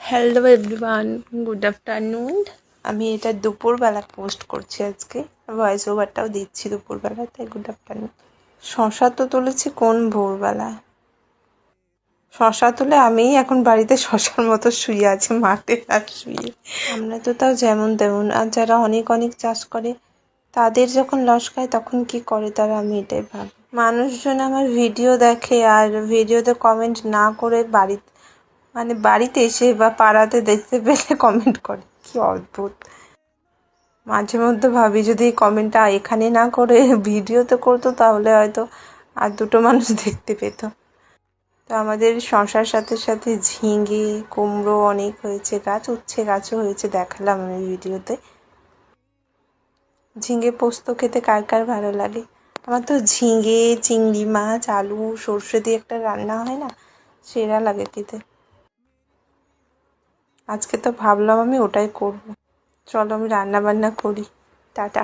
Hello everyone, good afternoon. আমি এটা দুপুরবেলা পোস্ট করছি আজকে, ভয়েস ওভারটাও দিচ্ছি দুপুরবেলা, তাই গুড আফটারনুন। শশা তো তুলেছি কোন ভোরবেলায়, শশা তুলে আমিই এখন বাড়িতে শশার মতো শুয়ে আছে মাঠে আর শুয়ে। আমরা তো তাও যেমন তেমন, আর যারা অনেক অনেক চাষ করে তাদের যখন লস খায় তখন কি করে তারা, আমি এটাই ভাবি। মানুষজন আমার ভিডিও দেখে আর ভিডিওতে কমেন্ট না করে বাড়িতে এসে বা পাড়াতে দেখতে পেলে কমেন্ট করে, কি অদ্ভুত। মাঝে মধ্যে ভাবি যদি এই কমেন্টটা এখানে না করে ভিডিওতে করতো তাহলে হয়তো আর দুটো মানুষ দেখতে পেত। তো আমাদের শশার সাথে সাথে ঝিঙে কুমড়ো অনেক হয়েছে, উচ্ছে গাছও হয়েছে, দেখালাম আমি ভিডিওতে। ঝিঙে পোস্ত খেতে কার কার ভালো লাগে? আমার তো ঝিঙে, চিংড়ি মাছ, আলু, সর্ষে দিয়ে একটা রান্না হয় না, সেরা লাগে খেতে। আজকে তো ভাবলাম আমি ওটাই করব। চলো আমি রান্না বান্না করি। টাটা।